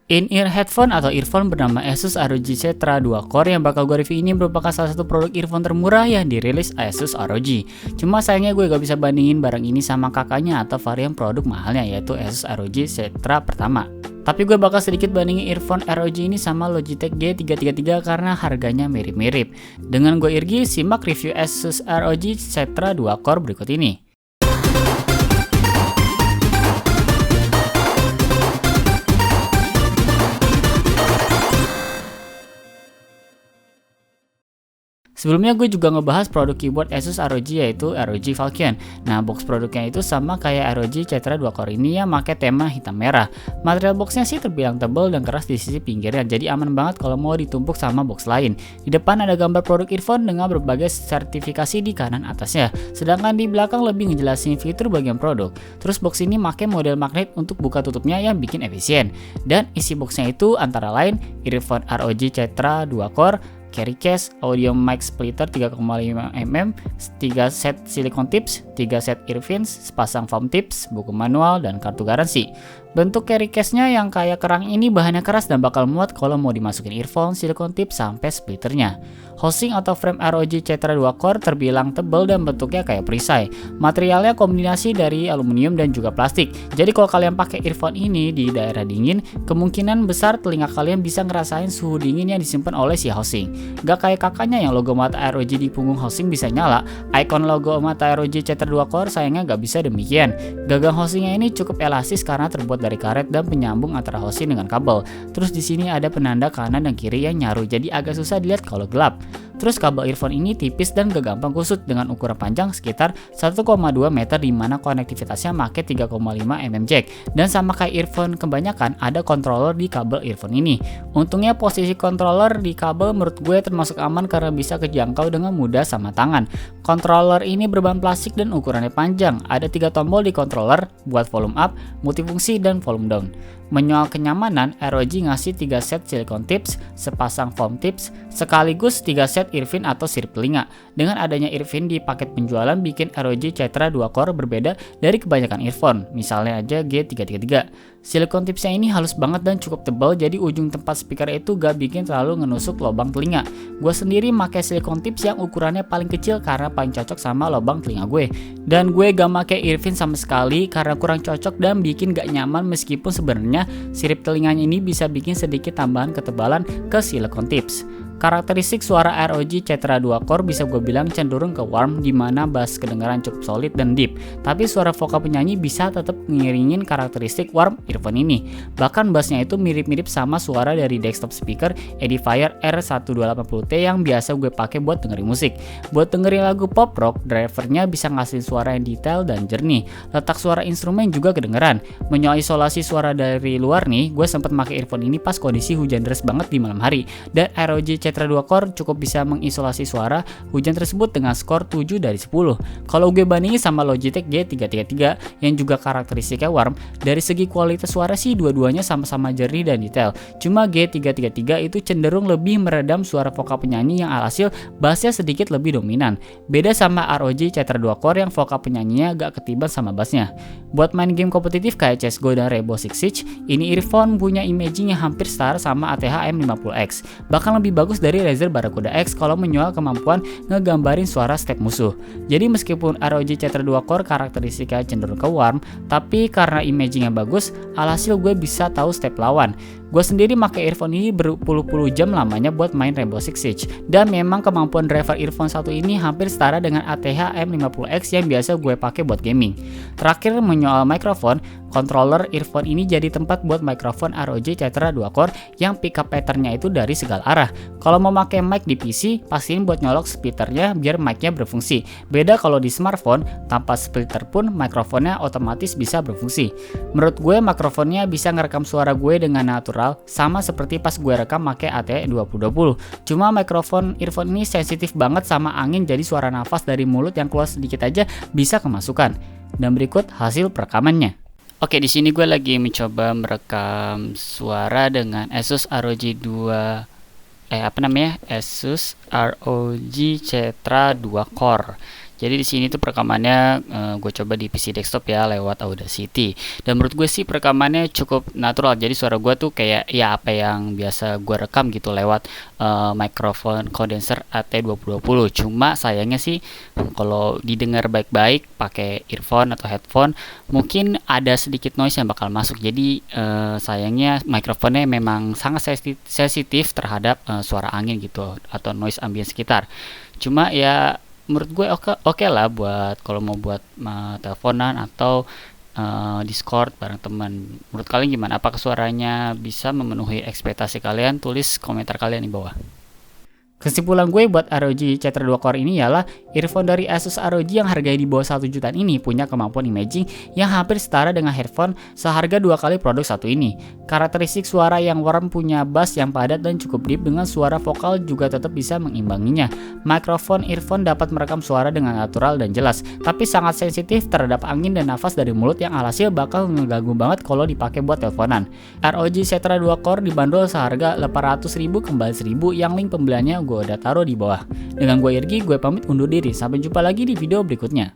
In-ear headphone atau earphone bernama Asus ROG Zetra 2 Core yang bakal gue review ini merupakan salah satu produk earphone termurah yang dirilis Asus ROG. Cuma sayangnya gue gak bisa bandingin barang ini sama kakaknya atau varian produk mahalnya, yaitu Asus ROG Zetra pertama. Tapi gue bakal sedikit bandingin earphone ROG ini sama Logitech G333 karena harganya mirip-mirip. Dengan gue Irgi, simak review Asus ROG Zetra 2 Core berikut ini. Sebelumnya gue juga ngebahas produk keyboard Asus ROG yaitu ROG Falcon. Nah, box produknya itu sama kayak ROG Zetra 2 Core ini yang pakai tema hitam merah. Material boxnya sih terbilang tebal dan keras di sisi pinggirnya, jadi aman banget kalau mau ditumpuk sama box lain. Di depan ada gambar produk earphone dengan berbagai sertifikasi di kanan atasnya, sedangkan di belakang lebih ngejelasin fitur bagian produk. Terus box ini pakai model magnet untuk buka tutupnya yang bikin efisien. Dan isi boxnya itu antara lain earphone ROG Zetra 2 Core, carry case, audio mic splitter 3,5 mm, 3 set silicone tips, 3 set earphones, sepasang foam tips, buku manual, dan kartu garansi. Bentuk carry case-nya yang kayak kerang ini bahannya keras dan bakal muat kalau mau dimasukin earphone, silicone tips, sampai splitternya. Housing atau frame ROG Zetra 2 Core terbilang tebal dan bentuknya kayak perisai. Materialnya kombinasi dari aluminium dan juga plastik. Jadi kalau kalian pakai earphone ini di daerah dingin, kemungkinan besar telinga kalian bisa ngerasain suhu dingin yang disimpan oleh si housing. Gak kayak kakaknya yang logo mata ROG di punggung housing bisa nyala. Icon logo mata ROG Zetra 2 Core sayangnya gak bisa demikian. Gagang housingnya ini cukup elastis karena terbuat dari karet dan penyambung antara housing dengan kabel. Terus di sini ada penanda kanan dan kiri yang nyaru, jadi agak susah dilihat kalau gelap. Terus kabel earphone ini tipis dan gak gampang kusut dengan ukuran panjang sekitar 1,2 meter di mana konektivitasnya pakai 3,5 mm jack. Dan sama kayak earphone kebanyakan ada controller di kabel earphone ini. Untungnya posisi controller di kabel menurut gue termasuk aman karena bisa kejangkau dengan mudah sama tangan. Controller ini berbahan plastik dan ukurannya panjang. Ada 3 tombol di controller buat volume up, multifungsi, dan volume down. Menyoal kenyamanan, ROG ngasih 3 set silicone tips, sepasang foam tips, sekaligus 3 set earphone atau sirip telinga. Dengan adanya earphone di paket penjualan bikin ROG Zetra 2 Core berbeda dari kebanyakan earphone, misalnya aja G333. Silicone tipsnya ini halus banget dan cukup tebal, jadi ujung tempat speaker itu gak bikin terlalu ngenusuk lubang telinga. Gue sendiri pakai silicone tips yang ukurannya paling kecil karena paling cocok sama lubang telinga gue. Dan gue gak pakai earphone sama sekali karena kurang cocok dan bikin gak nyaman, meskipun sebenarnya sirip telinganya ini bisa bikin sedikit tambahan ketebalan ke silicone tips. Karakteristik suara ROG Zetra 2 Core bisa gue bilang cenderung ke warm, di mana bass kedengaran cukup solid dan deep. Tapi suara vokal penyanyi bisa tetap ngiringin karakteristik warm earphone ini. Bahkan bassnya itu mirip-mirip sama suara dari desktop speaker Edifier R1280T yang biasa gue pakai buat dengerin musik. Buat dengerin lagu pop rock, drivernya bisa ngasih suara yang detail dan jernih. Letak suara instrumen juga kedengeran. Menyoal isolasi suara dari luar nih, gue sempat pakai earphone ini pas kondisi hujan deras banget di malam hari. Dan ROG Zetra 2 Core cukup bisa mengisolasi suara hujan tersebut dengan skor 7 dari 10. Kalau gue bandingin sama Logitech G333 yang juga karakteristiknya warm, dari segi kualitas suara sih dua-duanya sama-sama jernih dan detail. Cuma G333 itu cenderung lebih meredam suara vokal penyanyi yang alhasil bassnya sedikit lebih dominan. Beda sama ROG Zetra 2 Core yang vokal penyanyinya agak ketiban sama bassnya. Buat main game kompetitif kayak CSGO dan Rainbow Six Siege, ini earphone punya imaging yang hampir setara sama ATH M50X. Bahkan lebih bagus dari Razer Barracuda X kalau menyoal kemampuan ngegambarin suara step musuh. Jadi meskipun ROG Zetra 2 Core karakteristiknya cenderung ke warm, tapi karena imagingnya bagus, alhasil gue bisa tahu step lawan. Gue sendiri pakai earphone ini berpuluh-puluh jam lamanya buat main Rainbow Six Siege. Dan memang kemampuan driver earphone satu ini hampir setara dengan ATH M50X yang biasa gue pakai buat gaming. Terakhir menyoal mikrofon, controller earphone ini jadi tempat buat mikrofon ROG Zetra 2 Core yang pickup patternnya itu dari segala arah. Kalau mau pakai mic di PC, pastiin buat nyolok splitternya biar mic-nya berfungsi. Beda kalau di smartphone, tanpa splitter pun mikrofonnya otomatis bisa berfungsi. Menurut gue mikrofonnya bisa ngerekam suara gue dengan natural, sama seperti pas gue rekam pakai AT2020. Cuma mikrofon earphone ini sensitif banget sama angin, jadi suara nafas dari mulut yang keluar sedikit aja bisa kemasukan. Dan berikut hasil perekamannya. Oke, di sini gue lagi mencoba merekam suara dengan Asus ROG Asus ROG Zetra 2 Core. Jadi di sini tuh perekamannya gue coba di PC desktop ya lewat Audacity. Dan menurut gue sih perekamannya cukup natural. Jadi suara gue tuh kayak ya apa yang biasa gue rekam gitu lewat microphone condenser AT2020. Cuma sayangnya sih kalau didengar baik-baik pakai earphone atau headphone mungkin ada sedikit noise yang bakal masuk. Jadi sayangnya mikrofonnya memang sangat sensitif terhadap suara angin gitu atau noise ambient sekitar. Cuma ya menurut gue oke lah buat kalau mau buat teleponan atau Discord bareng teman. Menurut kalian gimana? Apakah suaranya bisa memenuhi ekspektasi kalian? Tulis komentar kalian di bawah. Kesimpulan gue buat ROG Cetra 2 Core ini ialah earphone dari Asus ROG yang harganya di bawah 1 jutaan ini punya kemampuan imaging yang hampir setara dengan headphone seharga 2 kali produk satu ini. Karakteristik suara yang warm, punya bass yang padat dan cukup deep dengan suara vokal juga tetap bisa mengimbanginya. Mikrofon earphone dapat merekam suara dengan natural dan jelas, tapi sangat sensitif terhadap angin dan nafas dari mulut yang alhasil bakal ngeganggu banget kalau dipakai buat teleponan. ROG Cetra 2 Core dibanderol seharga 800.000 kembali 1.000 yang link pembeliannya gue udah taruh di bawah. Dengan gue Irgi, gue pamit undur diri. Sampai jumpa lagi di video berikutnya.